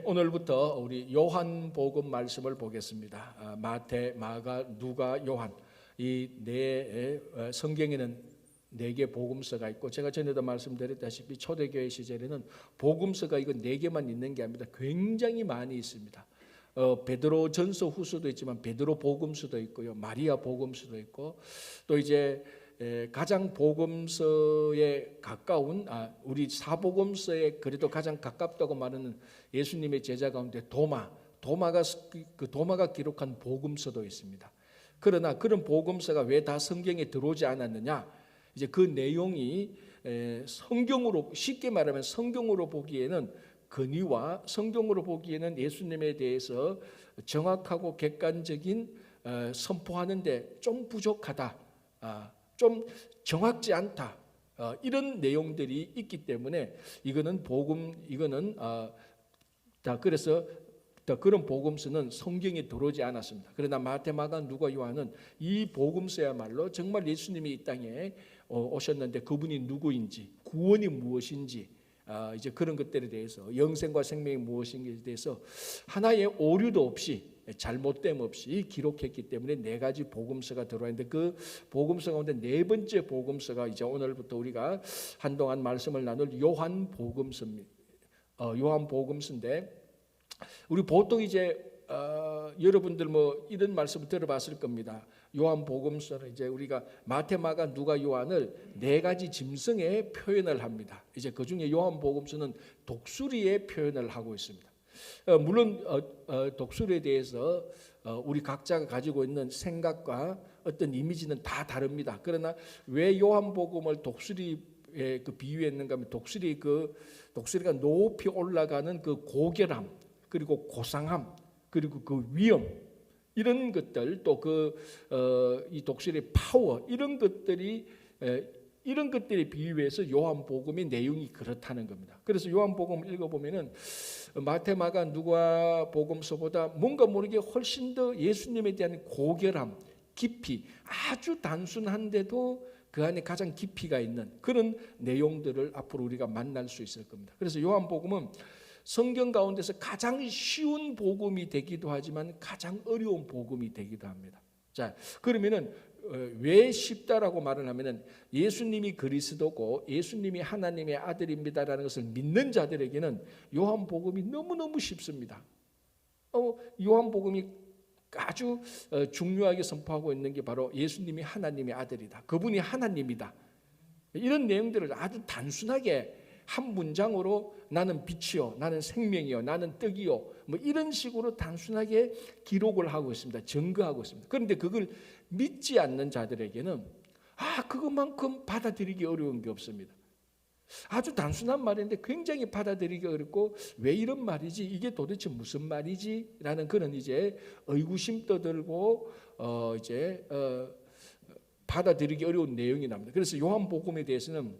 오늘부터 우리 요한복음 말씀을 보겠습니다. 마태, 마가, 누가, 요한 이 네 성경에는 4개 복음서가 있고, 제가 전에도 말씀드렸다시피 초대교회 시절에는 복음서가 이거 4개만 있는 게 아닙니다. 굉장히 많이 있습니다. 베드로 전서 후서도 있지만 베드로 복음서도 있고요, 마리아 복음서도 있고, 또 이제 가장 복음서에 가까운 우리 사복음서에 그래도 가장 가깝다고 말하는 예수님의 제자 가운데 도마가 기록한 복음서도 있습니다. 그러나 그런 복음서가 왜 다 성경에 들어오지 않았느냐? 이제 그 내용이 성경으로, 쉽게 말하면 성경으로 보기에는 근위와 성경으로 보기에는 예수님에 대해서 정확하고 객관적인 선포하는데 좀 부족하다, 좀 정확지 않다, 이런 내용들이 있기 때문에 이거는 그래서 그런 복음서는 성경에 들어오지 않았습니다. 그러나 마태, 마가, 누가, 요한은 이 복음서야말로 정말 예수님이 이 땅에 오셨는데 그분이 누구인지, 구원이 무엇인지, 이제 그런 것들에 대해서, 영생과 생명이 무엇인지에 대해서 하나의 오류도 없이, 잘못됨 없이 기록했기 때문에 4가지 복음서가 들어와 있는데, 그 복음서 가운데 4번째 복음서가 이제 오늘부터 우리가 한동안 말씀을 나눌 요한 복음서입니다. 요한 복음서인데, 우리 보통 이제 여러분들 뭐 이런 말씀을 들어봤을 겁니다. 요한 복음서는 이제 우리가 마태, 마가, 누가, 요한을 4가지 짐승의 표현을 합니다. 이제 그 중에 요한 복음서는 독수리의 표현을 하고 있습니다. 물론 독수리에 대해서 우리 각자가 가지고 있는 생각과 어떤 이미지는 다 다릅니다. 그러나 왜 요한 복음을 독수리에 비유했는가 하면, 독수리가 높이 올라가는 그 고결함, 그리고 고상함, 그리고 그 위엄, 이런 것들, 또 이 독수리의 파워, 이런 것들이 비유해서 요한복음의 내용이 그렇다는 겁니다. 그래서 요한복음 읽어보면은 마태, 마가, 누가 복음서보다 뭔가 모르게 훨씬 더 예수님에 대한 고결함, 깊이, 아주 단순한데도 그 안에 가장 깊이가 있는 그런 내용들을 앞으로 우리가 만날 수 있을 겁니다. 그래서 요한복음은 성경 가운데서 가장 쉬운 복음이 되기도 하지만 가장 어려운 복음이 되기도 합니다. 자, 그러면은 왜 쉽다라고 말을 하면은, 예수님이 그리스도고 예수님이 하나님의 아들입니다라는 것을 믿는 자들에게는 요한복음이 너무너무 쉽습니다. 요한복음이 아주 중요하게 선포하고 있는 게 바로 예수님이 하나님의 아들이다, 그분이 하나님이다, 이런 내용들을 아주 단순하게 한 문장으로 나는 빛이요, 나는 생명이요, 나는 떡이요, 뭐 이런 식으로 단순하게 기록을 하고 있습니다. 증거하고 있습니다. 그런데 그걸 믿지 않는 자들에게는 그것만큼 받아들이기 어려운 게 없습니다. 아주 단순한 말인데 굉장히 받아들이기 어렵고, 왜 이런 말이지, 이게 도대체 무슨 말이지? 라는 그런 이제 의구심 떠들고 받아들이기 어려운 내용이 납니다. 그래서 요한복음에 대해서는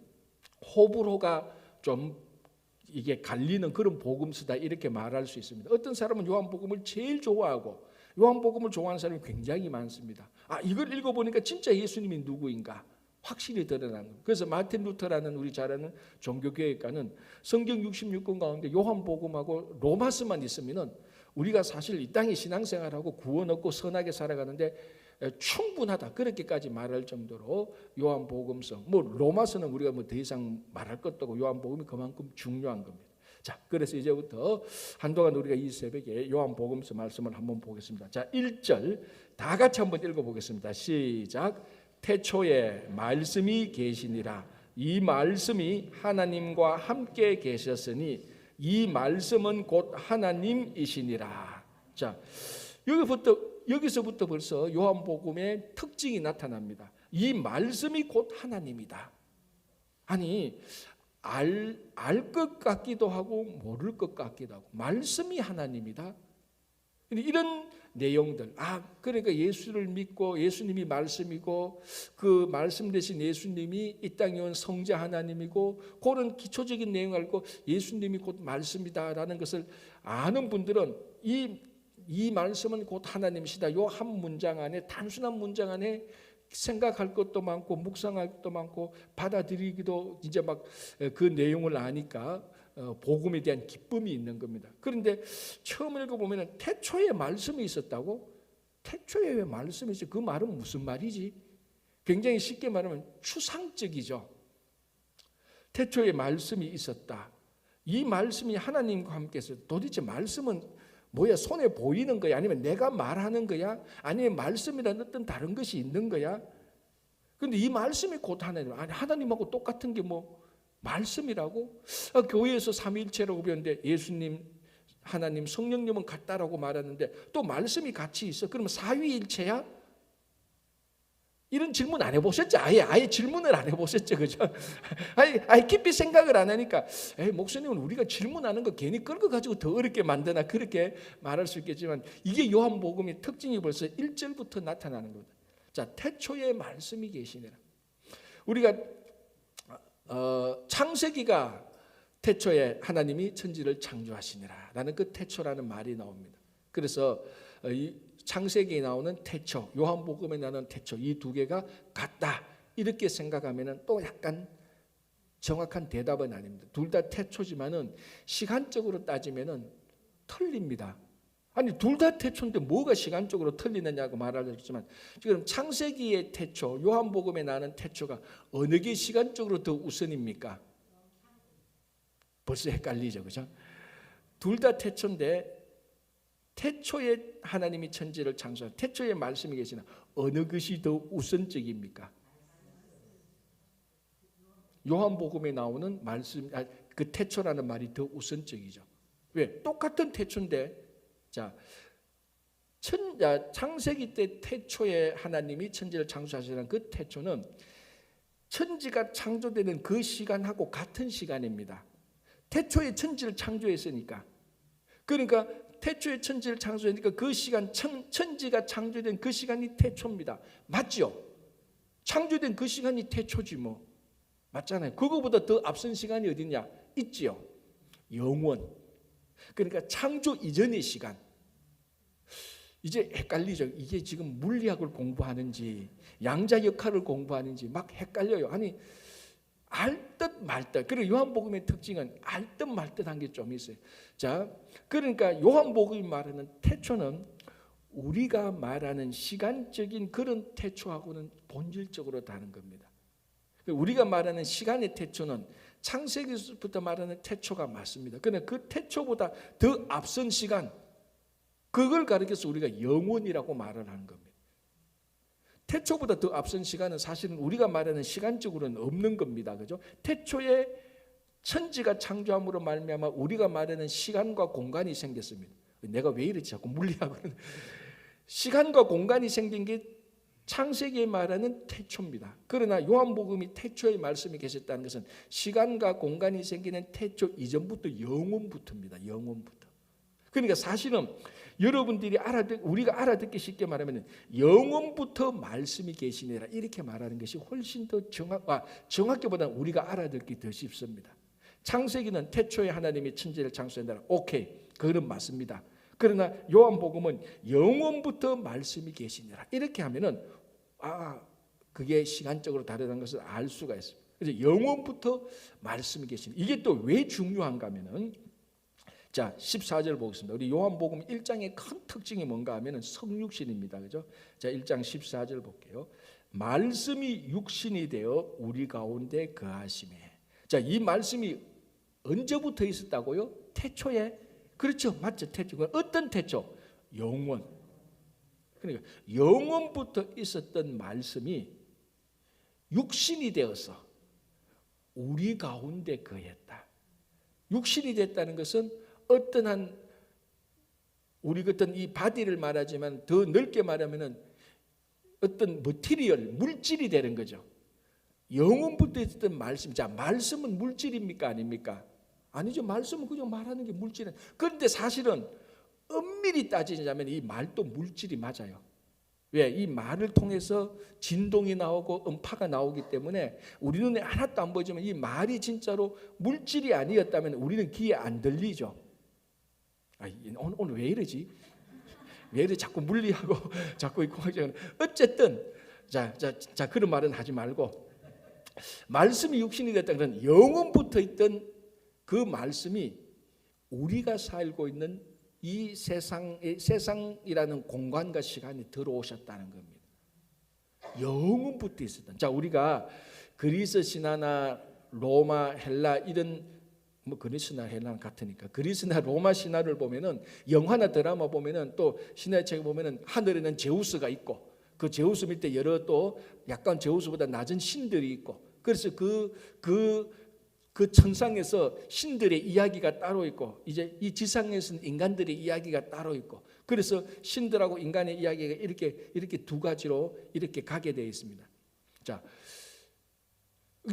호불호가 좀 이게 갈리는 그런 복음서다, 이렇게 말할 수 있습니다. 어떤 사람은 요한복음을 제일 좋아하고, 요한복음을 좋아하는 사람이 굉장히 많습니다. 이걸 읽어보니까 진짜 예수님이 누구인가 확실히 드러나는 거예요. 그래서 마틴 루터라는 우리 잘 아는 종교개혁가는 성경 66권 가운데 요한복음하고 로마서만 있으면은 우리가 사실 이 땅에 신앙생활하고 구원 얻고 선하게 살아가는데 충분하다, 그렇게까지 말할 정도로 요한복음서, 로마서는 우리가 더 이상 말할 것도 없고 요한복음이 그만큼 중요한 겁니다. 자, 그래서 이제부터 한동안 우리가 이 새벽에 요한복음서 말씀을 한번 보겠습니다. 자, 1절 다 같이 한번 읽어보겠습니다. 시작. 태초에 말씀이 계시니라. 이 말씀이 하나님과 함께 계셨으니 이 말씀은 곧 하나님이시니라. 자, 여기서부터 벌써 요한복음의 특징이 나타납니다. 이 말씀이 곧 하나님이다. 아니, 알 것 같기도 하고 모를 것 같기도 하고, 말씀이 하나님이다. 이런 내용들, 그러니까 예수를 믿고 예수님이 말씀이고 그 말씀 대신 예수님이 이 땅에 온 성자 하나님이고, 그런 기초적인 내용을 알고 예수님이 곧 말씀이다라는 것을 아는 분들은 이 말씀은 곧 하나님이시다, 이 한 문장 안에, 단순한 문장 안에 생각할 것도 많고 묵상할 것도 많고 받아들이기도 이제 막 그 내용을 아니까 복음에 대한 기쁨이 있는 겁니다. 그런데 처음 읽어보면 태초에 말씀이 있었다고? 태초에 왜 말씀이 있어? 그 말은 무슨 말이지? 굉장히 쉽게 말하면 추상적이죠. 태초에 말씀이 있었다. 이 말씀이 하나님과 함께서 도대체 말씀은 뭐야? 손에 보이는 거야? 아니면 내가 말하는 거야? 아니면 말씀이라는 어떤 다른 것이 있는 거야? 그런데 이 말씀이 곧 하나님, 아니 하나님하고 똑같은 게 뭐 말씀이라고? 교회에서 삼위일체라고 배웠는데 예수님, 하나님, 성령님은 같다라고 말하는데 또 말씀이 같이 있어. 그러면 사위일체야? 이런 질문 안 해보셨죠? 아예 질문을 안 해보셨죠, 그죠? 아예 깊이 생각을 안 하니까, 목사님은 우리가 질문하는 거 괜히 끌고 가지고 더 어렵게 만드나 그렇게 말할 수 있겠지만 이게 요한복음의 특징이 벌써 1절부터 나타나는 겁니다. 자, 태초에 말씀이 계시니라. 우리가 창세기가 태초에 하나님이 천지를 창조하시니라 라는 그 태초라는 말이 나옵니다. 그래서 이 창세기에 나오는 태초, 요한복음에 나오는 태초, 이 두 개가 같다 이렇게 생각하면 또 약간 정확한 대답은 아닙니다. 둘 다 태초지만은 시간적으로 따지면은 틀립니다. 아니 둘 다 태초인데 뭐가 시간적으로 틀리느냐고 말하려고 했지만 지금 창세기의 태초, 요한복음에 나오는 태초가 어느 게 시간적으로 더 우선입니까? 벌써 헷갈리죠, 그죠? 둘 다 태초인데 태초에 하나님이 천지를 창조한 태초에 말씀이 계시나 어느 것이 더 우선적입니까? 요한복음에 나오는 말씀, 그 태초라는 말이 더 우선적이죠. 왜? 똑같은 태초인데, 자, 창세기 때 태초에 하나님이 천지를 창조하시는 그 태초는 천지가 창조되는 그 시간하고 같은 시간입니다. 태초에 천지를 창조했으니까. 그러니까 태초에 천지를 창조했으니까 그 시간, 천지가 창조된 그 시간이 태초입니다. 맞죠? 창조된 그 시간이 태초지 뭐. 맞잖아요. 그거보다 더 앞선 시간이 어디냐? 있지요. 영원. 그러니까 창조 이전의 시간. 이제 헷갈리죠. 이게 지금 물리학을 공부하는지 양자 역학을 공부하는지 막 헷갈려요. 아니 알 듯 말 듯. 그리고 요한복음의 특징은 알 듯 말 듯한 게 좀 있어요. 자, 그러니까 요한복음이 말하는 태초는 우리가 말하는 시간적인 그런 태초하고는 본질적으로 다른 겁니다. 우리가 말하는 시간의 태초는 창세기부터 말하는 태초가 맞습니다. 그런데 그 태초보다 더 앞선 시간, 그걸 가리켜서 우리가 영원이라고 말을 하는 겁니다. 태초보다 더 앞선 시간은 사실은 우리가 말하는 시간적으로는 없는 겁니다. 그죠? 태초에 천지가 창조함으로 말미암아 우리가 말하는 시간과 공간이 생겼습니다. 내가 왜 이러지? 자꾸 물리학으로는 시간과 공간이 생긴 게 창세기에 말하는 태초입니다. 그러나 요한복음이 태초의 말씀이 계셨다는 것은 시간과 공간이 생기는 태초 이전부터 영원부터입니다. 영원부터. 그러니까 사실은 여러분들이 우리가 알아듣기 쉽게 말하면 영원부터 말씀이 계시니라 이렇게 말하는 것이 훨씬 더 정확히보다는 우리가 알아듣기 더 쉽습니다. 창세기는 태초에 하나님이 천지를 창조한다. 오케이, 그건 맞습니다. 그러나 요한복음은 영원부터 말씀이 계시니라 이렇게 하면은 그게 시간적으로 다르다는 것을 알 수가 있습니다. 그래서 영원부터 말씀이 계시니 이게 또 왜 중요한가 하면은 자 14절 보겠습니다. 우리 요한복음 1장의 큰 특징이 뭔가 하면은 성육신입니다. 그죠? 자 1장 14절 볼게요. 말씀이 육신이 되어 우리 가운데 거하심에. 자 이 말씀이 언제부터 있었다고요? 태초에. 그렇죠. 맞죠. 태초. 어떤 태초? 영원. 그러니까 영원부터 있었던 말씀이 육신이 되어서 우리 가운데 거했다. 육신이 됐다는 것은 어떠한 우리 같은 이 바디를 말하지만 더 넓게 말하면은 어떤 머티리얼, 물질이 되는 거죠. 영원부터 있었던 말씀. 자, 말씀은 물질입니까? 아닙니까? 아니죠. 말씀은 그냥 말하는 게 물질은. 그런데 사실은 엄밀히 따지자면 이 말도 물질이 맞아요. 왜? 이 말을 통해서 진동이 나오고 음파가 나오기 때문에 우리 눈에 하나도 안 보이지만 이 말이 진짜로 물질이 아니었다면 우리는 귀에 안 들리죠. 오늘 왜 이러지? 왜 이래 자꾸 물리하고 자꾸 공학적으로. 어쨌든 자 그런 말은 하지 말고 말씀이 육신이 됐다 그런 영원부터 있던 그 말씀이 우리가 살고 있는 이 세상이라는 공간과 시간에 들어오셨다는 겁니다. 영원부터 있었던. 자, 우리가 그리스 신화나 로마, 헬라 이런 그리스나 헬라는 같으니까 그리스나 로마 신화를 보면은 영화나 드라마 보면은 또 신화의 책에 보면은 하늘에는 제우스가 있고 그 제우스 밑에 여러 또 약간 제우스보다 낮은 신들이 있고 그래서 그 천상에서 신들의 이야기가 따로 있고 이제 이 지상에서는 인간들의 이야기가 따로 있고 그래서 신들하고 인간의 이야기가 이렇게 두 가지로 이렇게 가게 되어 있습니다. 자,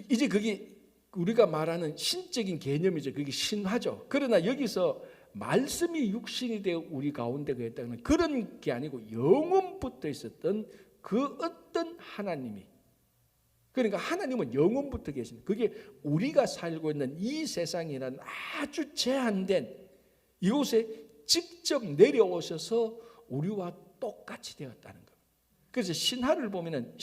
이제 그게 우리가 말하는 신적인 개념이죠. 그게 신화죠. 그러나 여기서 말씀이 육신이 되어 우리 가운데 거했다는 그런 게 아니고 영원부터 있었던 그 어떤 하나님이, 그러니까 하나님은 영원부터 계신, 그게 우리가 살고 있는 이 세상이라는 아주 제한된 이곳에 직접 내려오셔서 우리와 똑같이 되었다는 겁니다. 그래서 신화를 보면은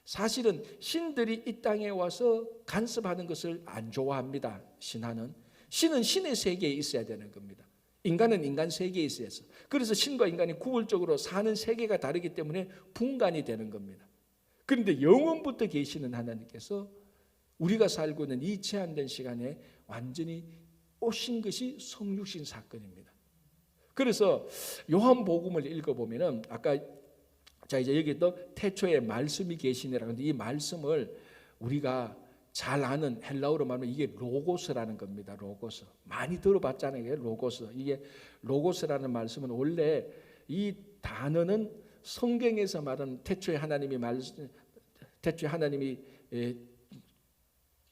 사실은 신들이 이 땅에 와서 간섭하는 것을 안 좋아합니다. 신은 신의 세계에 있어야 되는 겁니다. 인간은 인간 세계에 있어야 해서. 그래서 신과 인간이 구별적으로 사는 세계가 다르기 때문에 분간이 되는 겁니다. 그런데 영원부터 계시는 하나님께서 우리가 살고 있는 이 제한된 시간에 완전히 오신 것이 성육신 사건입니다. 그래서 요한복음을 읽어보면은 아까 자 이제 여기 또 태초에 말씀이 계시니라. 근데 이 말씀을 우리가 잘 아는 헬라어로 말하면 이게 로고스라는 겁니다. 로고스. 많이 들어봤잖아요. 로고스. 이게 로고스라는 말씀은 원래 이 단어는 성경에서 말하는 태초에 하나님이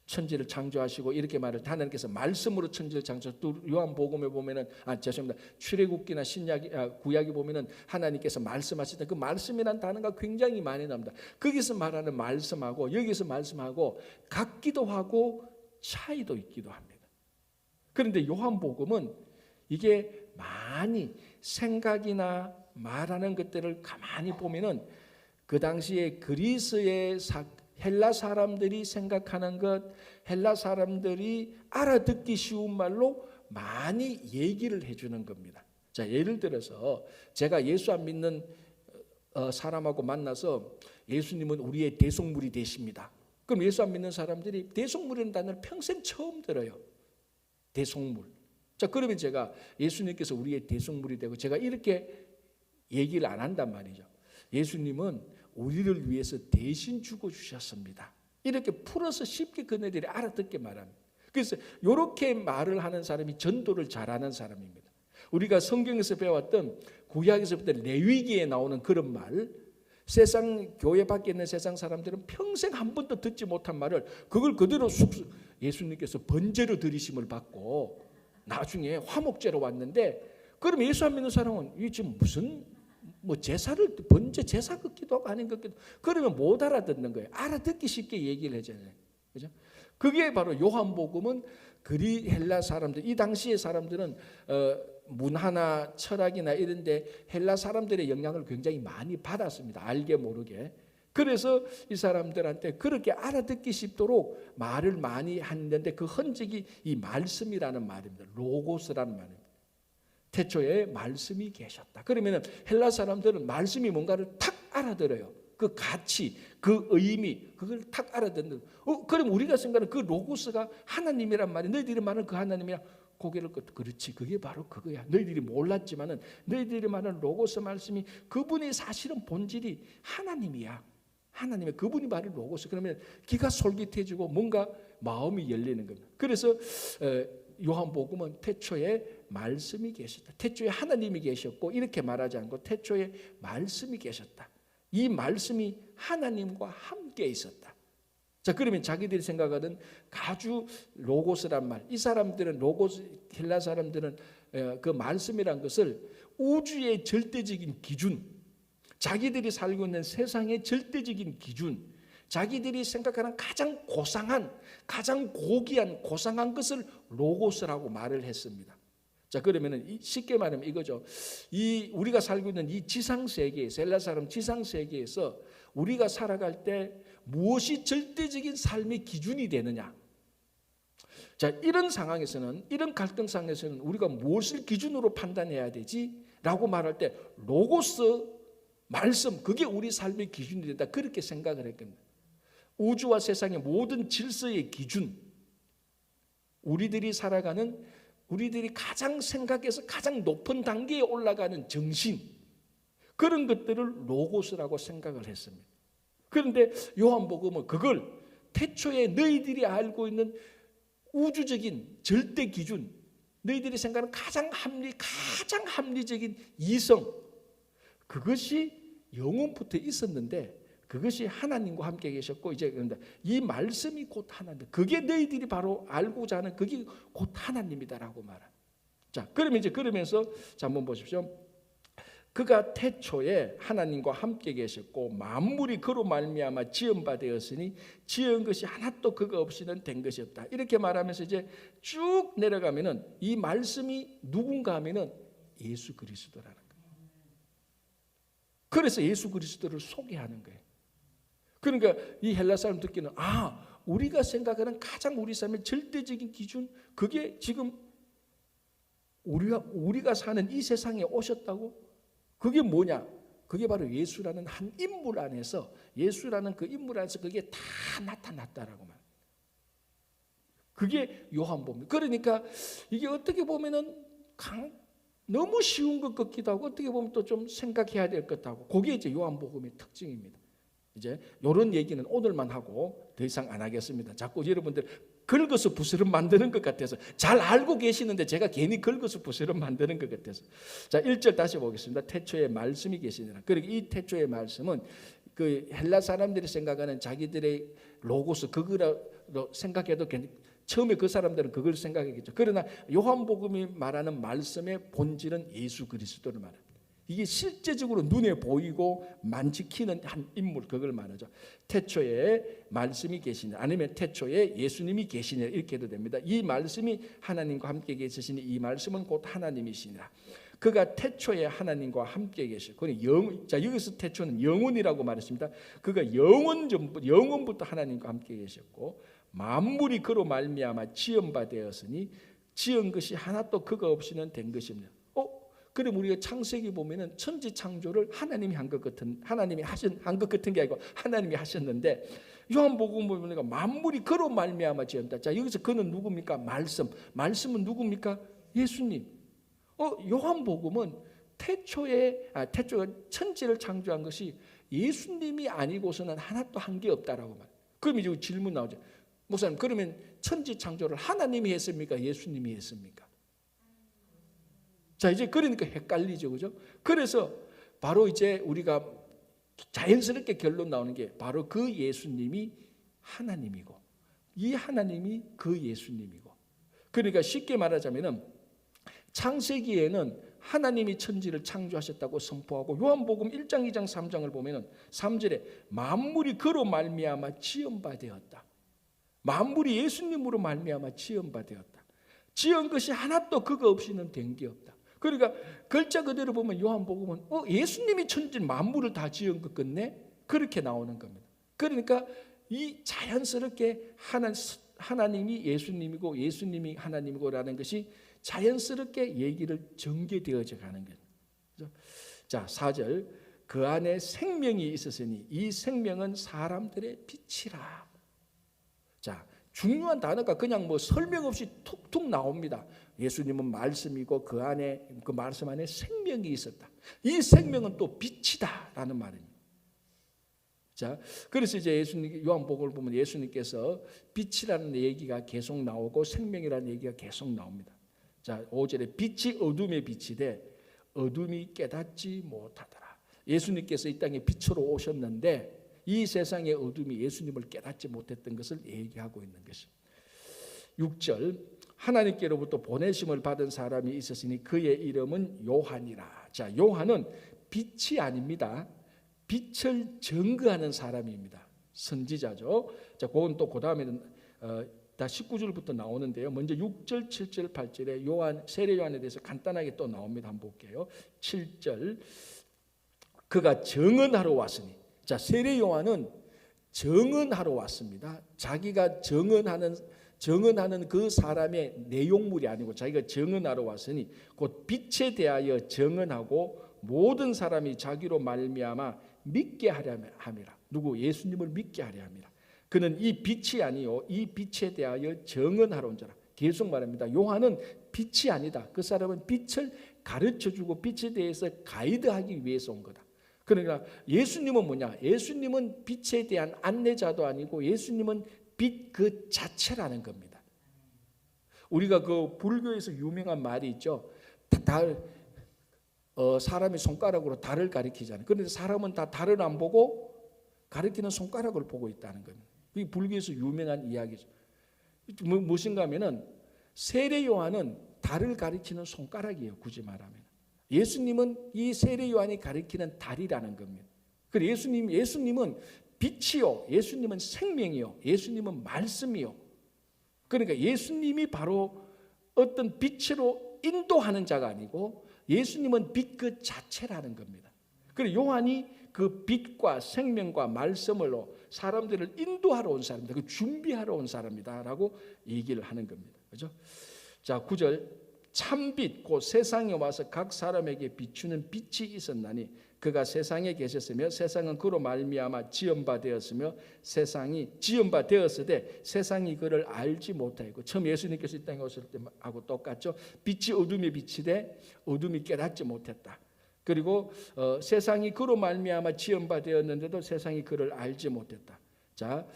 천지를 창조하시고 이렇게 말을 하나님께서 말씀으로 천지를 창조. 또 요한복음에 보면은 출애굽기나 구약에 보면은 하나님께서 말씀하시던 그 말씀이라는 단어가 굉장히 많이 나옵니다. 거기서 말하는 말씀하고 여기서 말씀하고 같기도 하고 차이도 있기도 합니다. 그런데 요한복음은 이게 많이 생각이나 말하는 것들을 가만히 보면은 그 당시에 그리스의 헬라 사람들이 생각하는 것, 헬라 사람들이 알아듣기 쉬운 말로 많이 얘기를 해주는 겁니다. 자, 예를 들어서 제가 예수 안 믿는 사람하고 만나서 예수님은 우리의 대속물이 되십니다. 그럼 예수 안 믿는 사람들이 대속물이라는 단어를 평생 처음 들어요. 대속물. 자, 그러면 제가 예수님께서 우리의 대속물이 되고 제가 이렇게 얘기를 안 한단 말이죠. 예수님은 우리를 위해서 대신 죽어주셨습니다. 이렇게 풀어서 쉽게 그네들이 알아듣게 말합니다. 그래서 이렇게 말을 하는 사람이 전도를 잘하는 사람입니다. 우리가 성경에서 배웠던 구약에서부터 레위기에 나오는 그런 말, 세상 교회 밖에 있는 세상 사람들은 평생 한 번도 듣지 못한 말을 그걸 그대로 예수님께서 번제로 드리심을 받고 나중에 화목제로 왔는데, 그럼 예수 안 믿는 사람은 이 지금 무슨 제사를 번제 제사 긋기도 하고 아닌 것기도, 그러면 못 알아듣는 거예요. 알아듣기 쉽게 얘기를 해잖아요. 그죠? 그게 바로 요한복음은 헬라 사람들, 이 당시의 사람들은 문화나 철학이나 이런데 헬라 사람들의 영향을 굉장히 많이 받았습니다. 알게 모르게. 그래서 이 사람들한테 그렇게 알아듣기 쉽도록 말을 많이 했는데 그 흔적이 이 말씀이라는 말입니다. 로고스라는 말입니다. 태초에 말씀이 계셨다. 그러면 헬라 사람들은 말씀이 뭔가를 탁 알아들어요. 그 가치, 그 의미, 그걸 탁 알아듣는. 그럼 우리가 생각하는 그 로고스가 하나님이란 말이, 너희들이 말하는 그 하나님이야. 고개를 끄고, 그렇지, 그게 바로 그거야. 너희들이 몰랐지만은 너희들이 말하는 로고스 말씀이 그분이 사실은 본질이 하나님이야. 하나님의 그분이 말하는 로고스. 그러면 귀가 솔깃해지고 뭔가 마음이 열리는 겁니다. 그래서 요한복음은 태초에 말씀이 계셨다. 태초에 하나님이 계셨고, 이렇게 말하지 않고 태초에 말씀이 계셨다. 이 말씀이 하나님과 함께 있었다. 자, 그러면 자기들이 생각하는 가주 로고스란 말, 이 사람들은 로고스, 헬라 사람들은 그 말씀이란 것을 우주의 절대적인 기준, 자기들이 살고 있는 세상의 절대적인 기준, 자기들이 생각하는 가장 고상한, 가장 고귀한 고상한 것을 로고스라고 말을 했습니다. 자, 그러면은 쉽게 말하면 이거죠. 우리가 살고 있는 이 지상 세계에서, 헬라 사람 지상 세계에서 우리가 살아갈 때 무엇이 절대적인 삶의 기준이 되느냐? 자, 이런 상황에서는, 이런 갈등 상황에서는 우리가 무엇을 기준으로 판단해야 되지? 라고 말할 때 로고스, 말씀, 그게 우리 삶의 기준이 된다, 그렇게 생각을 했거든요. 우주와 세상의 모든 질서의 기준, 우리들이 살아가는, 우리들이 가장 생각해서 가장 높은 단계에 올라가는 정신, 그런 것들을 로고스라고 생각을 했습니다. 그런데 요한복음은 그걸 태초에 너희들이 알고 있는 우주적인 절대 기준, 너희들이 생각하는 가장 합리적인 이성, 그것이 영원부터 있었는데 그것이 하나님과 함께 계셨고, 이제 그런데 이 말씀이 곧 하나님, 그게 너희들이 바로 알고자 하는 그게 곧 하나님이다라고 말합니다. 자, 그러면 이제 그러면서 자, 한번 보십시오. 그가 태초에 하나님과 함께 계셨고 만물이 그로 말미암아 지은 바 되었으니 지은 것이 하나도 그가 없이는 된 것이 없다. 이렇게 말하면서 이제 쭉 내려가면은 이 말씀이 누군가 하면은 예수 그리스도라는 거예요. 그래서 예수 그리스도를 소개하는 거예요. 그러니까 이 헬라 사람 듣기는, 우리가 생각하는 가장 우리 삶의 절대적인 기준, 그게 지금 우리가 사는 이 세상에 오셨다고? 그게 뭐냐? 그게 바로 예수라는 한 인물 안에서, 예수라는 그 인물 안에서 그게 다 나타났다라고 말. 그게 요한복음. 그러니까 이게 어떻게 보면은 너무 쉬운 것 같기도 하고 어떻게 보면 또 좀 생각해야 될 것 같고, 그게 이제 요한복음의 특징입니다. 이제 이런 얘기는 오늘만 하고 더 이상 안 하겠습니다. 자꾸 여러분들 긁어서 부스럼 만드는 것 같아서, 잘 알고 계시는데 제가 괜히 긁어서 부스럼 만드는 것 같아서. 자, 1절 다시 보겠습니다. 태초에 말씀이 계시니라. 그러니까 이 태초의 말씀은 그 헬라 사람들이 생각하는 자기들의 로고스, 그거라 생각해도 처음에 그 사람들은 그걸 생각했겠죠. 그러나 요한복음이 말하는 말씀의 본질은 예수 그리스도를 말합니다. 이게 실제적으로 눈에 보이고 만지키는 한 인물, 그걸 말하죠. 태초에 말씀이 계시니, 아니면 태초에 예수님이 계시니, 이렇게 해도 됩니다. 이 말씀이 하나님과 함께 계시니 이 말씀은 곧 하나님이시니라. 그가 태초에 하나님과 함께 계시고, 자, 여기서 태초는 영원이라고 말했습니다. 그가 영원부터 하나님과 함께 계셨고 만물이 그로 말미암아 지은 바 되었으니 지은 것이 하나도 그가 없이는 된 것입니다. 그럼 우리가 창세기 보면은 천지 창조를 하나님이 한 것 같은, 하나님이 한 것 같은 게 아니고 하나님이 하셨는데, 요한복음 보니까 만물이 그로 말미암아 지었다. 자, 여기서 그는 누굽니까? 말씀은 누굽니까? 예수님. 요한복음은 태초에 천지를 창조한 것이 예수님이 아니고서는 하나도 한 게 없다라고 말. 그럼 이제 질문 나오죠. 목사님, 그러면 천지 창조를 하나님이 했습니까? 예수님이 했습니까? 자, 이제 그러니까 헷갈리죠, 그죠? 그래서 바로 이제 우리가 자연스럽게 결론 나오는 게 바로 그 예수님이 하나님이고, 이 하나님이 그 예수님이고. 그러니까 쉽게 말하자면은 창세기에는 하나님이 천지를 창조하셨다고 선포하고, 요한복음 1장, 2장, 3장을 보면은 3절에 만물이 그로 말미암아 지은 바 되었다. 만물이 예수님으로 말미암아 지은 바 되었다. 지은 것이 하나도 그가 없이는 된 게 없다. 그러니까 글자 그대로 보면 요한복음은 예수님이 천지 만물을 다 지은 것 같네, 그렇게 나오는 겁니다. 그러니까 이 자연스럽게 하나님이 예수님이고 예수님이 하나님이고라는 것이 자연스럽게 얘기를 전개되어져 가는 거예요. 자, 4절, 그 안에 생명이 있었으니 이 생명은 사람들의 빛이라. 자, 중요한 단어가 그냥 뭐 설명 없이 툭툭 나옵니다. 예수님은 말씀이고 그 안에, 그 말씀 안에 생명이 있었다. 이 생명은 또 빛이다라는 말입니다. 자, 그래서 이제 요한복음을 보면 예수님께서 빛이라는 얘기가 계속 나오고 생명이라는 얘기가 계속 나옵니다. 자, 5절에 빛이 어둠의 빛이되 어둠이 깨닫지 못하더라. 예수님께서 이 땅에 빛으로 오셨는데 이 세상의 어둠이 예수님을 깨닫지 못했던 것을 얘기하고 있는 것입니다. 6절, 하나님께로부터 보내심을 받은 사람이 있었으니 그의 이름은 요한이라. 자, 요한은 빛이 아닙니다. 빛을 증거하는 사람입니다. 선지자죠. 자, 그건 또 그 다음에는 다 19절부터 나오는데요. 먼저 6절, 7절, 8절에 세례 요한에 대해서 간단하게 또 나옵니다. 한번 볼게요. 7절, 그가 증언하러 왔으니. 자, 세례 요한은 증언하러 왔습니다. 자기가 증언하는 정언하는 그 사람의 내용물이 아니고 자기가 정언하러 왔으니 곧 빛에 대하여 정언하고 모든 사람이 자기로 말미암아 믿게 하려 함이라. 누구? 예수님을 믿게 하려 함이라. 그는 이 빛이 아니요 이 빛에 대하여 정언하러 온 자라. 계속 말합니다. 요한은 빛이 아니다. 그 사람은 빛을 가르쳐주고 빛에 대해서 가이드하기 위해서 온 거다. 그러니까 예수님은 뭐냐? 예수님은 빛에 대한 안내자도 아니고 예수님은 빛 그 자체라는 겁니다. 우리가 그 불교에서 유명한 말이 있죠. 사람이 손가락으로 달을 가리키잖아요. 그런데 사람은 다 달을 안 보고 가리키는 손가락을 보고 있다는 겁니다. 이 불교에서 유명한 이야기죠. 무엇인가 하면은 세례 요한은 달을 가리키는 손가락이에요. 굳이 말하면. 예수님은 이 세례 요한이 가리키는 달이라는 겁니다. 그래서 예수님은 빛이요. 예수님은 생명이요. 예수님은 말씀이요. 그러니까 예수님이 바로 어떤 빛으로 인도하는 자가 아니고 예수님은 빛 그 자체라는 겁니다. 그래서 요한이 그 빛과 생명과 말씀으로 사람들을 인도하러 온 사람이다. 그 준비하러 온 사람이다라고 얘기를 하는 겁니다. 그렇죠? 자, 9절. 참빛 곧 세상에 와서 각 사람에게 비추는 빛이 있었나니 그가 세상에 계셨으며 세상은 그로 말미암아 지은 바 되었으며 세상이 지은 바 되었으되 세상이 그를 알지 못하고 처음 예수님께서 이 땅에 오실 때하고 똑같죠. 빛이 어둠에 비치되 어둠이 깨닫지 못했다. 그리고 세상이 그로 말미암아 지은 바 되었는데도 세상이 그를 알지 못했다. 자,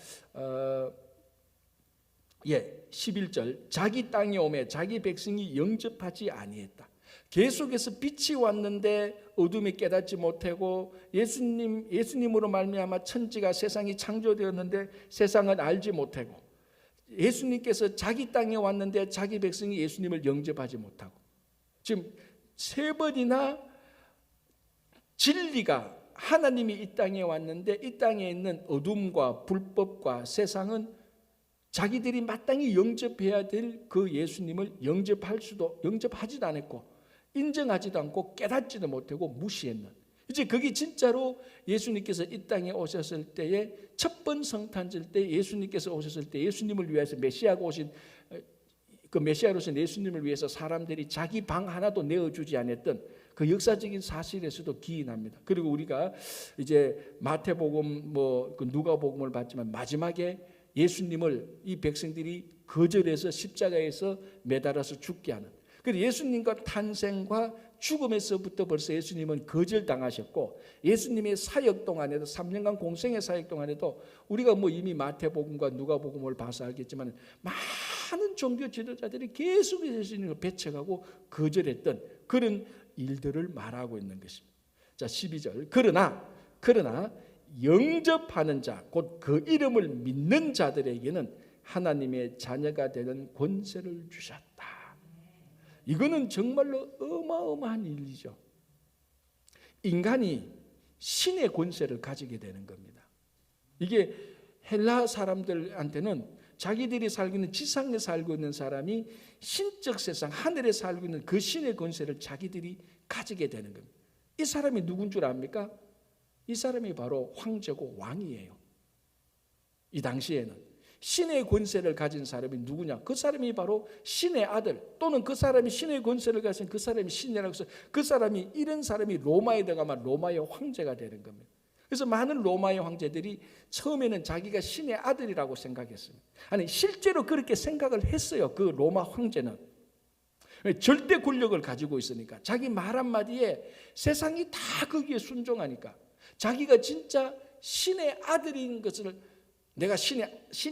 11절. 자기 땅에 오매 자기 백성이 영접하지 아니했다. 계속해서 빛이 왔는데 어둠이 깨닫지 못하고 예수님으로 말미암아 천지가 세상이 창조되었는데 세상은 알지 못하고 예수님께서 자기 땅에 왔는데 자기 백성이 예수님을 영접하지 못하고 지금 세 번이나 진리가 하나님이 이 땅에 왔는데 이 땅에 있는 어둠과 불법과 세상은 자기들이 마땅히 영접해야 될 그 예수님을 영접하지도 않았고 인정하지도 않고 깨닫지도 못하고 무시했는. 이제 그게 진짜로 예수님께서 이 땅에 오셨을 때에 첫 번 성탄절 때 예수님께서 오셨을 때 예수님을 위해서 메시아가 오신 그 메시아로서 예수님을 위해서 사람들이 자기 방 하나도 내어주지 않았던 그 역사적인 사실에서도 기인합니다. 그리고 우리가 이제 마태복음 그 누가복음을 봤지만 마지막에 예수님을 이 백성들이 거절해서 십자가에서 매달아서 죽게 하는. 그래서 예수님과 탄생과 죽음에서부터 벌써 예수님은 거절당하셨고 예수님의 사역 동안에도 3년간 공생의 사역 동안에도 우리가 이미 마태복음과 누가복음을 봐서 알겠지만 많은 종교 지도자들이 계속 예수님을 배척하고 거절했던 그런 일들을 말하고 있는 것입니다. 자, 12절. 그러나 영접하는 자, 곧 그 이름을 믿는 자들에게는 하나님의 자녀가 되는 권세를 주셨다. 이거는 정말로 어마어마한 일이죠. 인간이 신의 권세를 가지게 되는 겁니다. 이게 헬라 사람들한테는 자기들이 살고 있는 지상에 살고 있는 사람이 신적 세상 하늘에 살고 있는 그 신의 권세를 자기들이 가지게 되는 겁니다. 이 사람이 누군 줄 압니까? 이 사람이 바로 황제고 왕이에요. 이 당시에는 신의 권세를 가진 사람이 누구냐? 그 사람이 바로 신의 아들 또는 그 사람이 신의 권세를 가진 그 사람이 신이라고 해서 그 사람이 이런 사람이 로마에 들어가면 로마의 황제가 되는 겁니다. 그래서 많은 로마의 황제들이 처음에는 자기가 신의 아들이라고 생각했습니다. 아니 실제로 그렇게 생각을 했어요. 그 로마 황제는 절대 권력을 가지고 있으니까 자기 말 한마디에 세상이 다 거기에 순종하니까 자기가 진짜 신의 아들인 것을 내가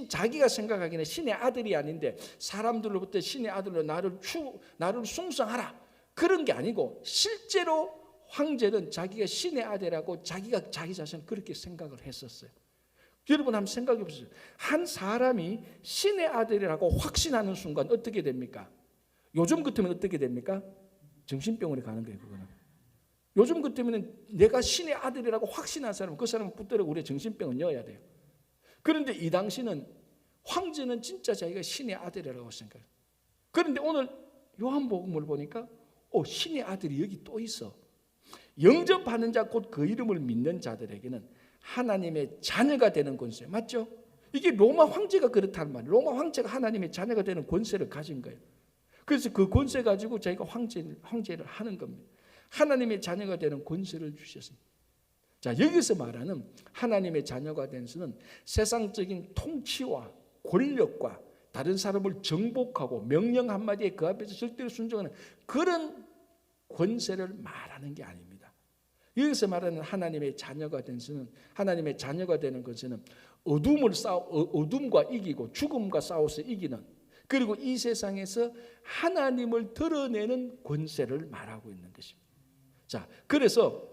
자기가 생각하기에는 신의 아들이 아닌데 사람들로부터 신의 아들로 나를 숭상하라 그런 게 아니고 실제로 황제는 자기가 신의 아들이라고 자기가 자기 자신을 그렇게 생각을 했었어요. 여러분 한번 생각해 보세요. 한 사람이 신의 아들이라고 확신하는 순간 어떻게 됩니까? 요즘 같으면 어떻게 됩니까? 정신병원에 가는 거예요. 그거는. 요즘 같으면 내가 신의 아들이라고 확신한 사람은 그 사람은 붙들어 우리의 정신병은 여야 돼요. 그런데 이 당시는 황제는 진짜 자기가 신의 아들이라고 생각해요. 그런데 오늘 요한복음을 보니까 신의 아들이 여기 또 있어. 영접하는 자 곧 그 이름을 믿는 자들에게는 하나님의 자녀가 되는 권세. 맞죠? 이게 로마 황제가 그렇단 말이에요. 로마 황제가 하나님의 자녀가 되는 권세를 가진 거예요. 그래서 그 권세 가지고 저희가 황제를 하는 겁니다. 하나님의 자녀가 되는 권세를 주셨습니다. 자, 여기서 말하는 하나님의 자녀가 된 것은 세상적인 통치와 권력과 다른 사람을 정복하고 명령 한마디에 그 앞에서 절대로 순종하는 그런 권세를 말하는 게 아닙니다. 여기서 말하는 하나님의 자녀가 된 것은, 하나님의 자녀가 되는 것은 어둠과 이기고 죽음과 싸워서 이기는, 그리고 이 세상에서 하나님을 드러내는 권세를 말하고 있는 것입니다. 자, 그래서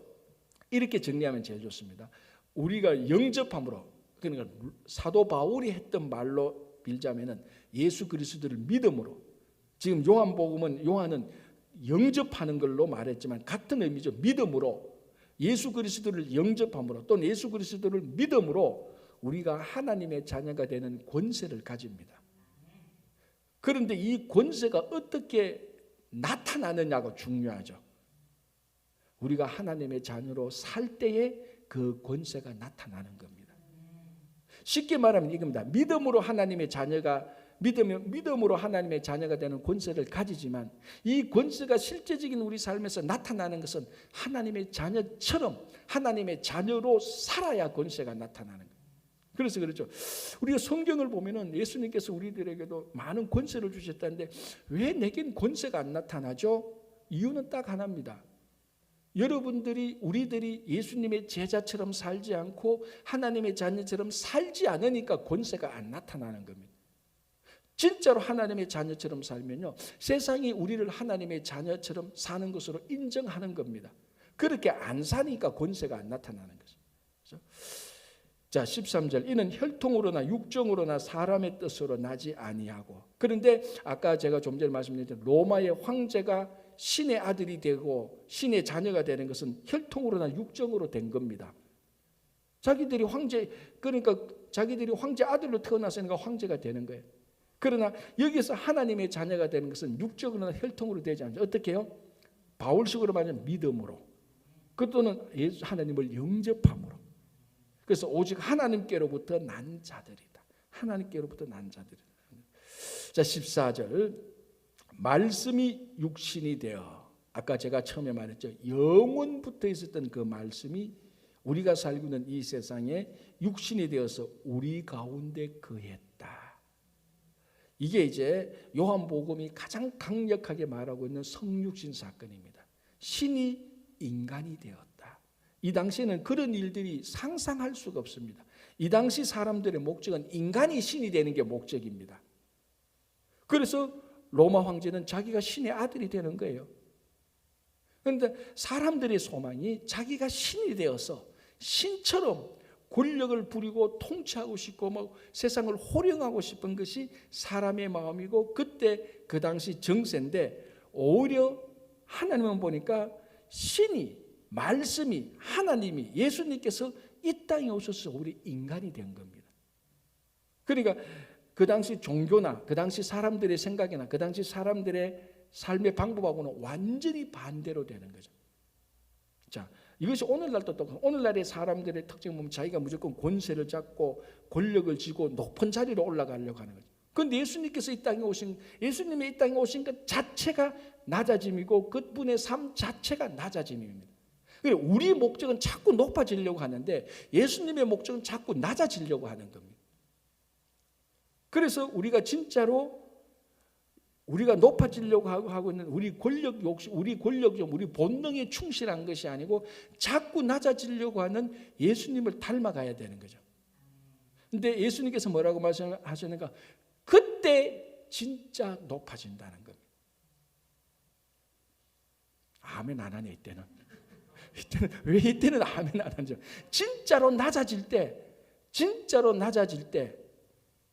이렇게 정리하면 제일 좋습니다. 우리가 영접함으로, 그러니까 사도 바울이 했던 말로 빌자면은 예수 그리스도를 믿음으로, 지금 요한은 영접하는 걸로 말했지만 같은 의미죠. 믿음으로, 예수 그리스도를 영접함으로 또는 예수 그리스도를 믿음으로 우리가 하나님의 자녀가 되는 권세를 가집니다. 그런데 이 권세가 어떻게 나타나느냐가 중요하죠. 우리가 하나님의 자녀로 살 때에 그 권세가 나타나는 겁니다. 쉽게 말하면 이겁니다. 믿음으로 하나님의 자녀가 되는 권세를 가지지만 이 권세가 실제적인 우리 삶에서 나타나는 것은 하나님의 자녀처럼 하나님의 자녀로 살아야 권세가 나타나는 거예요. 그래서 그렇죠. 우리가 성경을 보면은 예수님께서 우리들에게도 많은 권세를 주셨다는데 왜 내겐 권세가 안 나타나죠? 이유는 딱 하나입니다. 우리들이 예수님의 제자처럼 살지 않고 하나님의 자녀처럼 살지 않으니까 권세가 안 나타나는 겁니다. 진짜로 하나님의 자녀처럼 살면요, 세상이 우리를 하나님의 자녀처럼 사는 것으로 인정하는 겁니다. 그렇게 안 사니까 권세가 안 나타나는 거죠. 그렇죠? 자, 13절, 이는 혈통으로나 육정으로나 사람의 뜻으로 나지 아니하고. 그런데 아까 제가 좀 전에 말씀드렸던 로마의 황제가 신의 아들이 되고 신의 자녀가 되는 것은 혈통으로나 육정으로 된 겁니다. 자기들이 황제 아들로 태어났으니까 황제가 되는 거예요. 그러나 여기서 하나님의 자녀가 되는 것은 육적으로나 혈통으로 되지 않죠. 어떻게 해요? 바울식으로 말하면 믿음으로, 그 또는 하나님을 영접함으로. 그래서 오직 하나님께로부터 난 자들이다. 하나님께로부터 난 자들이다. 자, 14절, 말씀이 육신이 되어, 아까 제가 처음에 말했죠. 영원부터 있었던 그 말씀이 우리가 살고 있는 이 세상에 육신이 되어서 우리 가운데 거했다. 이게 이제 요한복음이 가장 강력하게 말하고 있는 성육신 사건입니다. 신이 인간이 되었다. 이 당시에는 그런 일들이 상상할 수가 없습니다. 이 당시 사람들의 목적은 인간이 신이 되는 게 목적입니다. 그래서 로마 황제는 자기가 신의 아들이 되는 거예요. 그런데 사람들의 소망이 자기가 신이 되어서 신처럼 권력을 부리고 통치하고 싶고 세상을 호령하고 싶은 것이 사람의 마음이고, 그때 그 당시 정세인데, 오히려 하나님은 보니까 신이, 말씀이, 하나님이, 예수님께서 이 땅에 오셔서 우리 인간이 된 겁니다. 그러니까 그 당시 종교나 그 당시 사람들의 생각이나 그 당시 사람들의 삶의 방법하고는 완전히 반대로 되는 거죠. 자, 이것이 오늘날도 똑같아요. 오늘날의 사람들의 특징을 보면 자기가 무조건 권세를 잡고 권력을 쥐고 높은 자리로 올라가려고 하는 거죠. 그런데 예수님이 이 땅에 오신 것 자체가 낮아짐이고 그분의 삶 자체가 낮아짐입니다. 우리 목적은 자꾸 높아지려고 하는데 예수님의 목적은 자꾸 낮아지려고 하는 겁니다. 그래서 우리가 진짜로 우리가 높아지려고 하고 있는 우리 권력 욕심, 우리 본능에 충실한 것이 아니고 자꾸 낮아지려고 하는 예수님을 닮아가야 되는 거죠. 근데 예수님께서 뭐라고 말씀하셨는가? 그때 진짜 높아진다는 겁니다. 아멘 안 하네 이때는. 왜 이때는 아멘 안 하죠? 진짜로 낮아질 때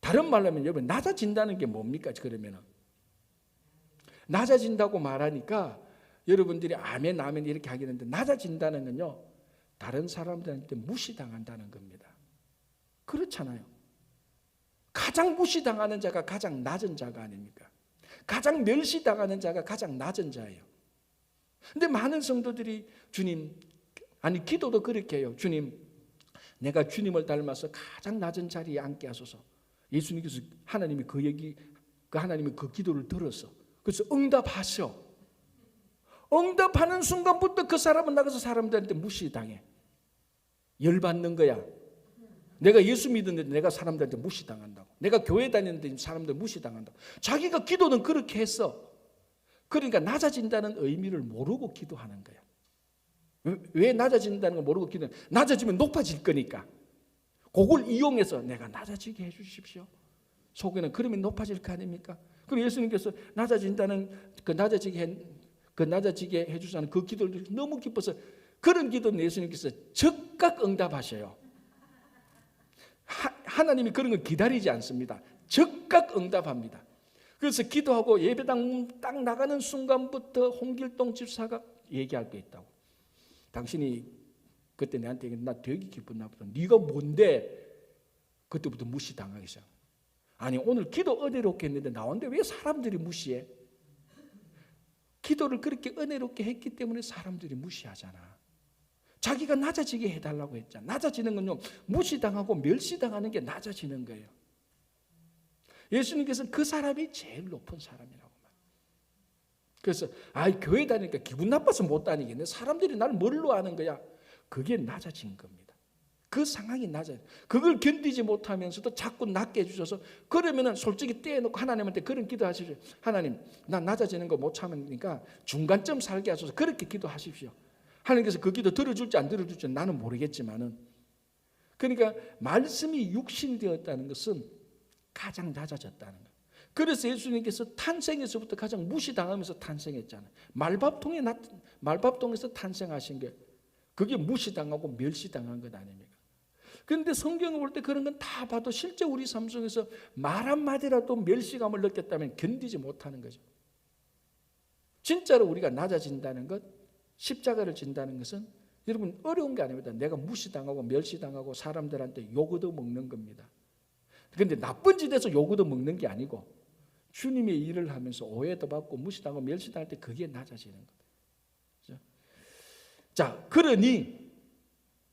다른 말로 하면 여러분 낮아진다는 게 뭡니까? 그러면은 낮아진다고 말하니까 여러분들이 아멘 이렇게 하겠는데, 낮아진다는 건요, 다른 사람들한테 무시당한다는 겁니다. 그렇잖아요. 가장 무시당하는 자가 가장 낮은 자가 아닙니까? 가장 멸시당하는 자가 가장 낮은 자예요. 근데 많은 성도들이 기도도 그렇게 해요. 주님, 내가 주님을 닮아서 가장 낮은 자리에 앉게 하소서. 예수님께서 하나님이 하나님이 그 기도를 들었어. 그래서 응답하셔. 응답하는 순간부터 그 사람은 나가서 사람들한테 무시당해. 열받는 거야. 내가 예수 믿었는데 내가 사람들한테 무시당한다고. 내가 교회 다니는데 사람들 무시당한다고. 자기가 기도는 그렇게 했어. 그러니까 낮아진다는 의미를 모르고 기도하는 거야. 왜 낮아진다는 걸 모르고 기도하는 거야? 낮아지면 높아질 거니까. 그걸 이용해서 내가 낮아지게 해 주십시오. 속에는 그러면 높아질 거 아닙니까? 그럼 예수님께서 낮아진다는 그 낮아지게 해주자는 그 기도를 너무 기뻐서 그런 기도는 예수님께서 즉각 응답하셔요. 하나님이 그런 걸 기다리지 않습니다. 즉각 응답합니다. 그래서 기도하고 예배당 딱 나가는 순간부터 홍길동 집사가 얘기할 게 있다고. 당신이 그때 내한테 나 되게 기쁜 나보다 네가 뭔데 그때부터 무시당하기 시작. 아니 오늘 기도 은혜롭게 했는데 나온데 왜 사람들이 무시해? 기도를 그렇게 은혜롭게 했기 때문에 사람들이 무시하잖아. 자기가 낮아지게 해달라고 했잖아. 낮아지는 건요 무시당하고 멸시당하는 게 낮아지는 거예요. 예수님께서는 그 사람이 제일 높은 사람이라고 말해요. 그래서 교회 다니니까 기분 나빠서 못 다니겠네. 사람들이 나를 뭘로 아는 거야? 그게 낮아진 겁니다. 그 상황이 낮아요. 그걸 견디지 못하면서도 자꾸 낮게 해주셔서 그러면은 솔직히 떼어놓고 하나님한테 그런 기도하십시오. 하나님 나 낮아지는 거 못 참으니까 중간점 살게 하소서. 그렇게 기도하십시오. 하나님께서 그 기도 들어줄지 안 들어줄지 나는 모르겠지만은 그러니까 말씀이 육신이 되었다는 것은 가장 낮아졌다는 거예요. 그래서 예수님께서 탄생에서부터 가장 무시당하면서 탄생했잖아요. 말밥통에서 탄생하신 게 그게 무시당하고 멸시당한 것 아닙니까? 그런데 성경을 볼 때 그런 건 다 봐도 실제 우리 삶 속에서 말 한마디라도 멸시감을 느꼈다면 견디지 못하는 거죠. 진짜로 우리가 낮아진다는 것, 십자가를 진다는 것은 여러분 어려운 게 아닙니다. 내가 무시당하고 멸시당하고 사람들한테 욕 얻어먹는 겁니다. 그런데 나쁜 짓에서 욕 얻어먹는 게 아니고 주님의 일을 하면서 오해도 받고 무시당하고 멸시당할 때 그게 낮아지는 거예요. 자, 그러니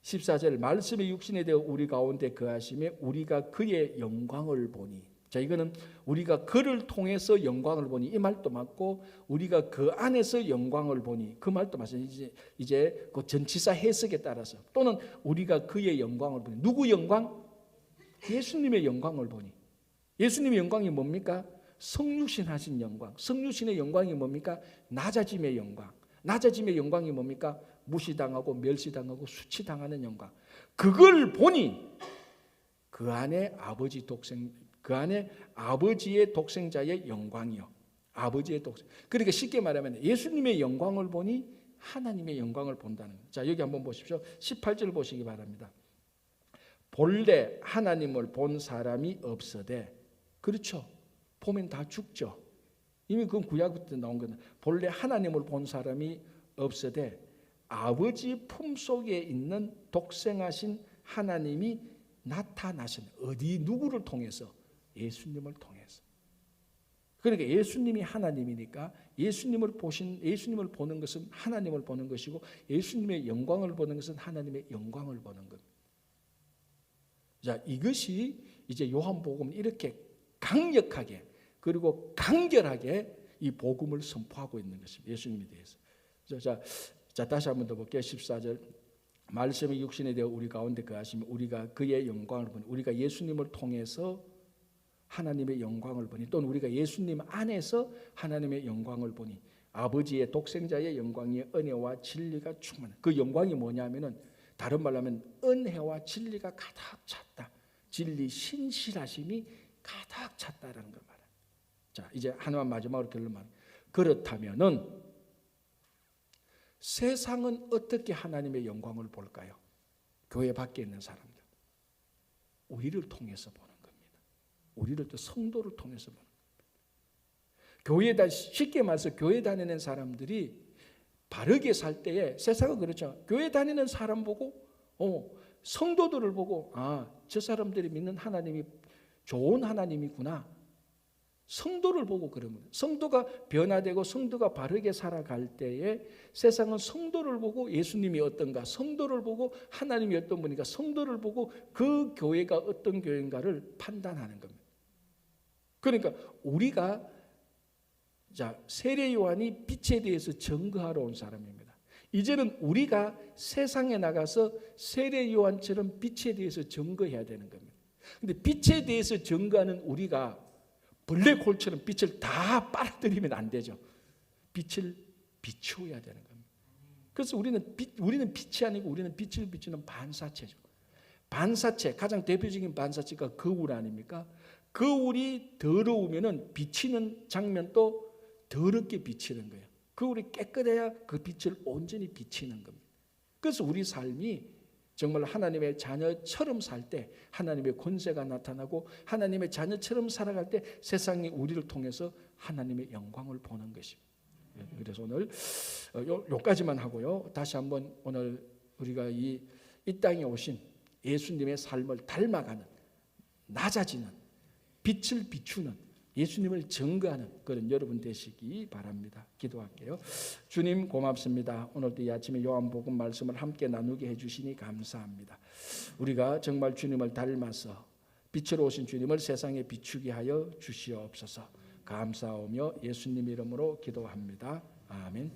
14절 말씀의 육신에 대해 우리 가운데 거하심에 우리가 그의 영광을 보니. 자, 이거는 우리가 그를 통해서 영광을 보니 이 말도 맞고 우리가 그 안에서 영광을 보니 그 말도 맞습니다. 이제 그 전치사 해석에 따라서 또는 우리가 그의 영광을 보니 누구 영광? 예수님의 영광을 보니. 예수님의 영광이 뭡니까? 성육신 하신 영광. 성육신의 영광이 뭡니까? 낮아짐의 영광. 낮아짐의 영광이 뭡니까? 무시당하고 멸시당하고 수치당하는 영광. 그걸 보니 그 안에 아버지의 독생자의 영광이요. 아버지의 독생. 그러니까 쉽게 말하면 예수님의 영광을 보니 하나님의 영광을 본다는 거예요. 자, 여기 한번 보십시오. 18절 보시기 바랍니다. 본래 하나님을 본 사람이 없으되. 그렇죠. 보면 다 죽죠. 이미 그건 구약부터 나온 거는 본래 하나님을 본 사람이 없으되 아버지 품속에 있는 독생하신 하나님이 나타나신 어디 누구를 통해서? 예수님을 통해서. 그러니까 예수님이 하나님이니까 예수님을 보는 것은 하나님을 보는 것이고 예수님의 영광을 보는 것은 하나님의 영광을 보는 겁니다. 자, 이것이 이제 요한복음 이렇게 강력하게 그리고 간결하게 이 복음을 선포하고 있는 것입니다. 예수님에 대해서. 자, 다시 한번 더 볼게요. 14절 말씀의 육신에 대해 우리 가운데 거하시면 우리가 그의 영광을 보니. 우리가 예수님을 통해서 하나님의 영광을 보니 또는 우리가 예수님 안에서 하나님의 영광을 보니 아버지의 독생자의 영광의 은혜와 진리가 충만한. 그 영광이 뭐냐면은 다른 말로 하면 은혜와 진리가 가득 찼다. 진리 신실하심이 가득 찼다라는 걸 말해요. 자, 이제 하나만 마지막으로 결론 말해요. 그렇다면은 세상은 어떻게 하나님의 영광을 볼까요? 교회 밖에 있는 사람들. 우리를 통해서 보는 겁니다. 우리를 또 성도를 통해서 보는 겁니다. 쉽게 말해서 교회 다니는 사람들이 바르게 살 때에 세상은 그렇죠. 교회 다니는 사람 보고 성도들을 보고 저 사람들이 믿는 하나님이 좋은 하나님이구나. 성도를 보고 그러면 성도가 변화되고 성도가 바르게 살아갈 때에 세상은 성도를 보고 예수님이 어떤가, 성도를 보고 하나님이 어떤 분인가, 성도를 보고 그 교회가 어떤 교회인가를 판단하는 겁니다. 그러니까 우리가 세례 요한이 빛에 대해서 증거하러 온 사람입니다. 이제는 우리가 세상에 나가서 세례 요한처럼 빛에 대해서 증거해야 되는 겁니다. 근데 빛에 대해서 증거하는 우리가 블랙홀처럼 빛을 다 빨아들이면 안 되죠. 빛을 비추어야 되는 겁니다. 그래서 우리는 빛이 아니고 우리는 빛을 비추는 반사체죠. 반사체, 가장 대표적인 반사체가 거울 아닙니까? 거울이 더러우면은 비치는 장면도 더럽게 비치는 거예요. 거울이 깨끗해야 그 빛을 온전히 비치는 겁니다. 그래서 우리 삶이 정말 하나님의 자녀처럼 살 때 하나님의 권세가 나타나고 하나님의 자녀처럼 살아갈 때 세상이 우리를 통해서 하나님의 영광을 보는 것입니다. 그래서 오늘 요까지만 하고요. 다시 한번 오늘 우리가 이 땅에 오신 예수님의 삶을 닮아가는, 낮아지는, 빛을 비추는, 예수님을 증거하는 그런 여러분 되시기 바랍니다. 기도할게요. 주님 고맙습니다. 오늘도 이 아침에 요한복음 말씀을 함께 나누게 해주시니 감사합니다. 우리가 정말 주님을 닮아서 빛으로 오신 주님을 세상에 비추게 하여 주시옵소서. 감사하며 예수님 이름으로 기도합니다. 아멘.